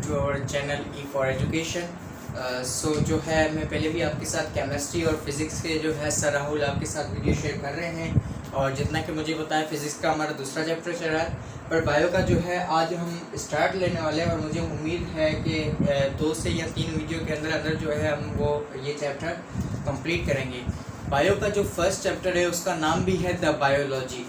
To our channel E for education. So जो है मैं पहले भी आपके साथ केमिस्ट्री और फिज़िक्स के जो है सर राहुल आपके साथ वीडियो शेयर कर रहे हैं, और जितना कि मुझे पता है फिज़िक्स का हमारा दूसरा चैप्टर चल रहा है, पर बायो का जो है आज हम स्टार्ट लेने वाले हैं। और मुझे उम्मीद है कि 2 से या 3 वीडियो के अंदर अंदर जो है हम वो ये चैप्टर कंप्लीट करेंगे। बायो का जो फर्स्ट चैप्टर है उसका नाम भी है द बायोलॉजी।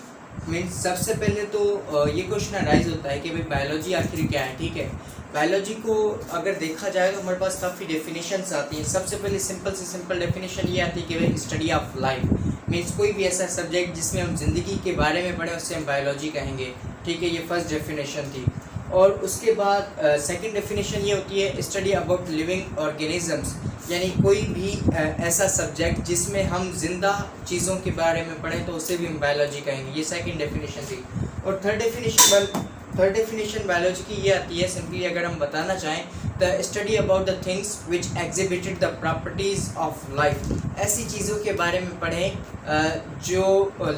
मीन्स सबसे पहले तो ये क्वेश्चन अराइज होता है कि भाई बायोलॉजी आखिर क्या है। ठीक है, बायोलॉजी को अगर देखा जाए तो हमारे पास काफ़ी डेफिनेशंस आती हैं। सबसे पहले सिंपल से सिंपल डेफिनेशन ये आती है कि भाई स्टडी ऑफ लाइफ। मीन्स कोई भी ऐसा सब्जेक्ट जिसमें हम ज़िंदगी के बारे में पढ़ें उससे हम बायोलॉजी कहेंगे। ठीक है, ये फर्स्ट डेफिनेशन थी। और उसके बाद सेकंड डेफिनेशन ये होती है स्टडी अबाउट लिविंग ऑर्गेनिजम्स, यानी कोई भी ऐसा सब्जेक्ट जिसमें हम जिंदा चीज़ों के बारे में पढ़ें तो उसे भी हम बायोलॉजी कहेंगे। ये सेकंड डेफिनेशन थी। और थर्ड डेफिनेशन बायोलॉजी की ये आती है, सिंपली अगर हम बताना चाहें, the study about the things which exhibited the properties of life. ऐसी चीज़ों के बारे में पढ़ें जो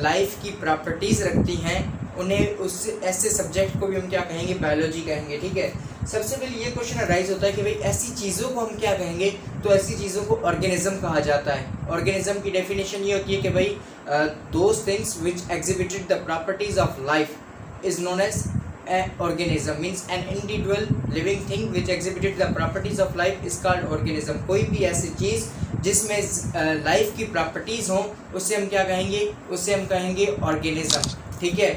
लाइफ की प्रॉपर्टीज़ रखती हैं, उन्हें उस ऐसे सब्जेक्ट को भी हम क्या कहेंगे, बायोलॉजी कहेंगे। ठीक है, सबसे पहले ये क्वेश्चन अराइज होता है कि भाई ऐसी चीज़ों को हम क्या कहेंगे, तो ऐसी चीज़ों को ऑर्गेनिज्म कहा जाता है। ऑर्गेनिज्म की डेफिनेशन ये होती है कि भाई those things which exhibited the properties of life is known as organism, means an individual living thing which exhibited the properties of life is called organism। कोई भी ऐसी चीज़ जिसमें लाइफ की प्रॉपर्टीज़ हों उससे हम क्या कहेंगे, उससे हम कहेंगे ऑर्गेनिज्म। ठीक है,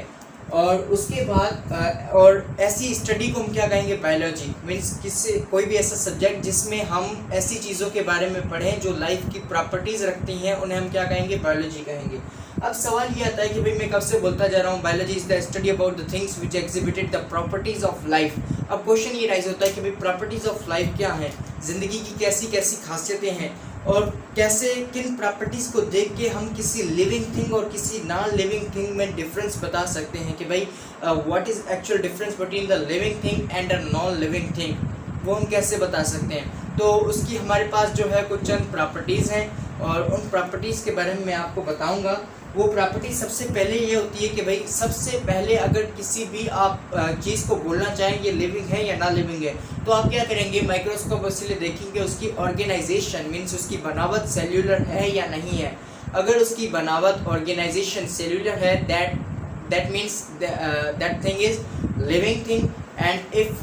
और उसके बाद और ऐसी स्टडी को हम क्या कहेंगे, बायोलॉजी। मीन्स किसी कोई भी ऐसा सब्जेक्ट जिसमें हम ऐसी चीज़ों के बारे में पढ़ें जो लाइफ की प्रॉपर्टीज़ रखती हैं, उन्हें हम क्या कहेंगे, बायोलॉजी कहेंगे। अब सवाल ये आता है कि भाई मैं कब से बोलता जा रहा हूँ biology is the study about the things which exhibited the properties of life. अब क्वेश्चन ये राइज होता है कि भाई प्रॉपर्टीज ऑफ लाइफ क्या है, ज़िंदगी की कैसी कैसी खासियतें हैं, और कैसे किन प्रॉपर्टीज़ को देख के हम किसी लिविंग थिंग और किसी नॉन लिविंग थिंग में डिफरेंस बता सकते हैं कि भाई what is actual difference between the living thing and a non living thing, वो हम कैसे बता सकते हैं। तो उसकी हमारे पास जो है कुछ चंद प्रॉपर्टीज़ हैं, और उन प्रॉपर्टीज़ के बारे में मैं आपको बताऊंगा। वो प्रॉपर्टी सबसे पहले ये होती है कि भाई सबसे पहले अगर किसी भी आप चीज़ को बोलना चाहें ये लिविंग है या ना लिविंग है, तो आप क्या करेंगे, माइक्रोस्कोप इसलिए देखेंगे उसकी ऑर्गेनाइजेशन, मीन्स उसकी बनावट सेल्यूलर है या नहीं है। अगर उसकी बनावट ऑर्गेनाइजेशन सेल्यूलर है, that means that thing is living thing. And if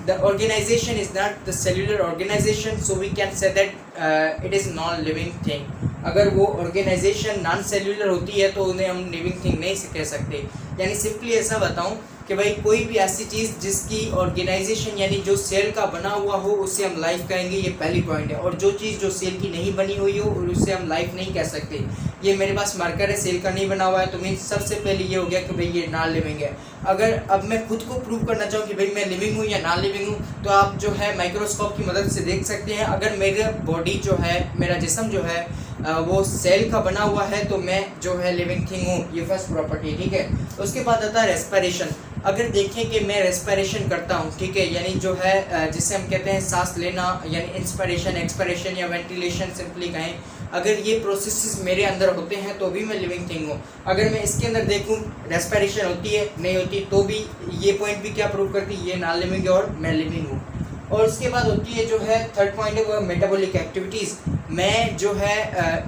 the organization is not the cellular organization, so we can say that it is non-living thing। अगर वो ऑर्गेनाइजेशन नॉन सेल्यूलर होती है तो उन्हें हम लिविंग थिंग नहीं कह सकते। यानी सिंपली ऐसा बताऊं कि भाई कोई भी ऐसी चीज़ जिसकी ऑर्गेनाइजेशन यानी जो सेल का बना हुआ हो उसे हम लाइफ कहेंगे, ये पहली पॉइंट है। और जो चीज़ जो सेल की नहीं बनी हुई हो उसे हम लाइफ नहीं कह सकते। ये मेरे पास मार्कर है, सेल का नहीं बना हुआ है, तो मीन्स सबसे पहले ये हो गया कि भाई ये नॉन लिविंग है। अगर अब मैं खुद को प्रूव करना चाहूँ कि भाई मैं लिविंग हूँ या नॉन लिविंग हूँ, तो आप जो है माइक्रोस्कोप की मदद से देख सकते हैं। अगर मेरा बॉडी जो है, मेरा जिस्म जो है वो सेल का बना हुआ है, तो मैं जो है लिविंग थिंग हूँ। ये फर्स्ट प्रॉपर्टी। ठीक है, उसके बाद आता है रेस्पिरेशन। अगर देखें कि मैं रेस्पिरेशन करता हूँ, ठीक है, यानी जो है जिसे हम कहते हैं सांस लेना, यानी इंस्पिरेशन, एक्सपिरेशन या वेंटिलेशन सिंपली कहें, अगर ये प्रोसेसेस मेरे अंदर होते हैं तो भी मैं लिविंग थिंग हूँ। अगर मैं इसके अंदर देखूँ रेस्पिरेशन होती है नहीं होती, तो भी ये पॉइंट भी क्या प्रूव करती है, ये नॉन लिविंग है और मैं लिविंग हूँ। और उसके बाद होती है जो है थर्ड पॉइंट है वो मेटाबॉलिक एक्टिविटीज़। मैं जो है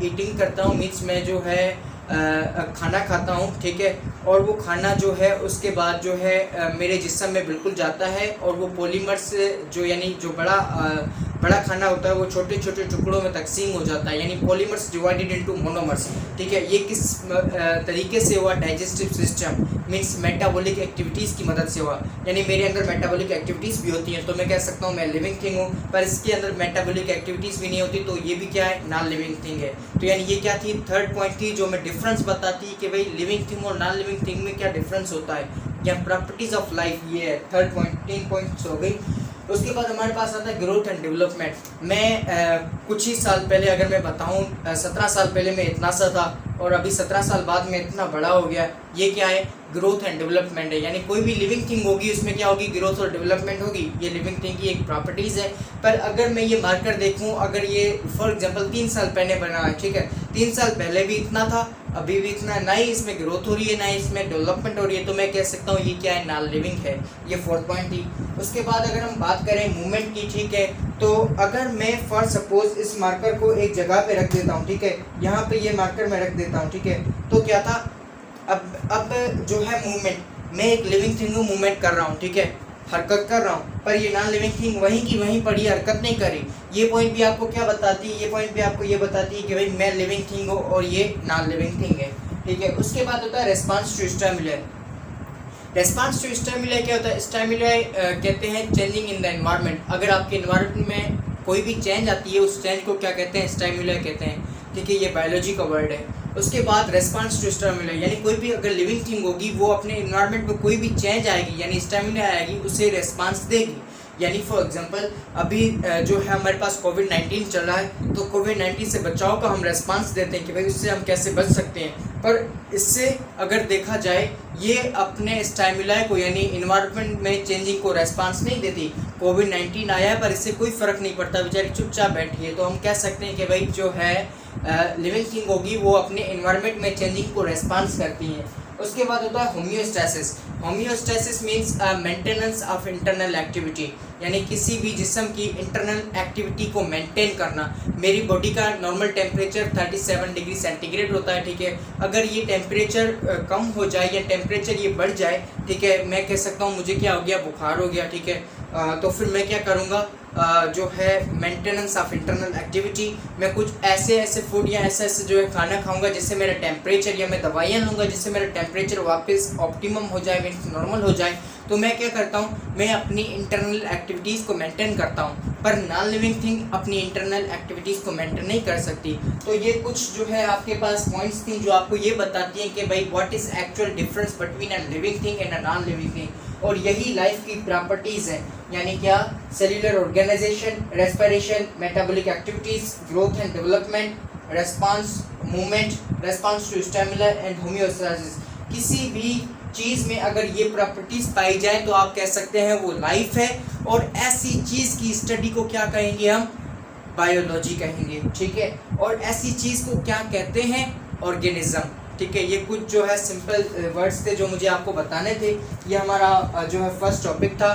ईटिंग करता हूँ, मीन्स मैं जो है खाना खाता हूँ। ठीक है, और वो खाना जो है उसके बाद जो है मेरे जिस्म में बिल्कुल जाता है, और वो पॉलीमर्स जो यानी जो बड़ा खाना होता है वो छोटे छोटे टुकड़ों में तकसीम हो जाता है, यानी पॉलीमर्स डिवाइडेड इनटू मोनोमर्स। ठीक है, ये किस तरीके से हुआ, digestive system means metabolic activities की मदद से हुआ। यानी मेरे अंदर मेटाबॉलिक एक्टिविटीज़ भी होती हैं, तो मैं कह सकता हूँ मैं लिविंग थिंग हूँ। पर इसके अंदर मेटाबॉलिक एक्टिविटीज़ भी नहीं होती, तो ये भी क्या है, नॉन लिविंग थिंग है। तो यानी ये क्या थी, थर्ड पॉइंट थी जो मैं डिफरेंस बताती है कि भाई लिविंग थिंग और नॉन लिविंग थिंग में क्या डिफरेंस होता है, क्या प्रॉपर्टीज़ ऑफ लाइफ। ये है थर्ड पॉइंट, 3 पॉइंट्स हो गई। उसके बाद हमारे पास आता है ग्रोथ एंड डेवलपमेंट। मैं कुछ ही साल पहले अगर मैं बताऊं 17 साल पहले मैं इतना सा था, और अभी 17 साल बाद में इतना बड़ा हो गया। ये क्या है, ग्रोथ एंड डेवलपमेंट है। यानी कोई भी लिविंग थिंग होगी उसमें क्या होगी, ग्रोथ और डेवलपमेंट होगी। ये लिविंग थिंग की एक प्रॉपर्टीज़ है। पर अगर मैं ये मार्कर देखूं, अगर ये फॉर एग्जांपल 3 साल पहले बना है, ठीक है, 3 साल पहले भी इतना था, अभी भी इतना, ना ही इसमें ग्रोथ हो रही है ना ही इसमें डेवलपमेंट हो रही है, तो मैं कह सकता हूँ ये क्या है, नॉन लिविंग है। ये 4th पॉइंट थी। उसके बाद अगर हम बात करें मूवमेंट की, ठीक है, तो अगर मैं फॉर सपोज इस मार्कर को एक जगह पे रख देता हूँ, ठीक है, यहाँ पे ये मार्कर मैं रख देता हूँ, ठीक है, तो क्या था, अब जो है मूवमेंट, मैं एक लिविंग थिंग को मूवमेंट कर रहा हूँ, ठीक है, हरकत कर रहा हूँ, पर ये नॉन लिविंग थिंग वहीं की वहीं पड़ी, हरकत नहीं करी। ये पॉइंट भी आपको क्या बताती है, ये पॉइंट भी आपको ये बताती है कि भाई मैं लिविंग थिंग हूँ और ये नॉन लिविंग थिंग है, ठीक है। उसके बाद होता है response to stimulus. Response to stimulus क्या होता है, स्टिमुलस कहते हैं चेंजिंग इन द एनवायरनमेंट। अगर आपके एनवायरनमेंट में कोई भी चेंज आती है, उस चेंज को क्या कहते हैं, स्टिमुलस कहते हैं, ठीक है, ये बायोलॉजी का वर्ड है। उसके बाद रेस्पॉन्स टू स्टिमुलस, यानी कोई भी अगर लिविंग थिंग होगी वो अपने एनवायरनमेंट में कोई भी चेंज आएगी यानी स्टिमुलस आएगी, उसे रेस्पॉन्स देगी। यानी फॉर एग्जांपल अभी जो है हमारे पास कोविड-19 चल रहा है, तो कोविड-19 से बचाव का हम रेस्पॉन्स देते हैं कि भाई उससे हम कैसे बच सकते हैं, पर इससे अगर देखा जाए ये अपने स्टिमुलस को यानी इन्वायरमेंट में चेंजिंग को रेस्पॉन्स नहीं देती। कोविड-19 आया है पर इससे कोई फ़र्क नहीं पड़ता, बेचारी चुपचाप बैठी है, तो हम कह सकते हैं कि भाई जो है लिविंग थिंग होगी वो अपने इन्वायरमेंट में चेंजिंग को रेस्पॉन्स करती हैं। उसके बाद होता है homeostasis. Homeostasis means maintenance of internal activity, यानी किसी भी जिस्म की इंटरनल एक्टिविटी को मेंटेन करना। मेरी बॉडी का नॉर्मल टेम्परेचर 37 डिग्री सेंटीग्रेड होता है, ठीक है, अगर ये टेम्परेचर कम हो जाए या टेम्परेचर ये बढ़ जाए, ठीक है, मैं कह सकता हूँ मुझे क्या हो गया, बुखार हो गया, ठीक है, तो फिर मैं क्या करूँगा, जो है मेंटेनेंस ऑफ इंटरनल एक्टिविटी, मैं कुछ ऐसे फूड या ऐसे जो है खाना खाऊंगा जिससे मेरा टेम्परेचर, या मैं दवाइयाँ लूँगा जिससे मेरा टेम्परेचर वापस ऑप्टिमम हो जाए, मीन्स नॉर्मल हो जाए। तो मैं क्या करता हूँ, मैं अपनी इंटरनल एक्टिविटीज़ को मेंटेन करता हूँ, पर नॉन लिविंग थिंग अपनी इंटरनल एक्टिविटीज़ को मेंटेन नहीं कर सकती। तो ये कुछ जो है आपके पास पॉइंट्स थी जो आपको ये बताती हैं कि भाई what is actual difference between a living thing and a non living thing, और यही लाइफ की प्रॉपर्टीज़ हैं, यानी क्या, cellular organization, respiration, metabolic activities, growth and development, response, movement, response to stimulus and homeostasis. किसी भी चीज़ में अगर ये प्रॉपर्टीज़ पाई जाए तो आप कह सकते हैं वो लाइफ है, और ऐसी चीज़ की स्टडी को क्या कहेंगे हम, बायोलॉजी कहेंगे, ठीक है। और ऐसी चीज़ को क्या कहते हैं, ऑर्गेनिज्म, ठीक है। ये कुछ जो है सिंपल वर्ड्स थे जो मुझे आपको बताने थे। ये हमारा जो है फर्स्ट टॉपिक था।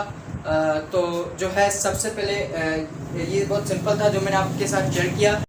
तो जो है सबसे पहले ये बहुत सिंपल था जो मैंने आपके साथ शेयर किया।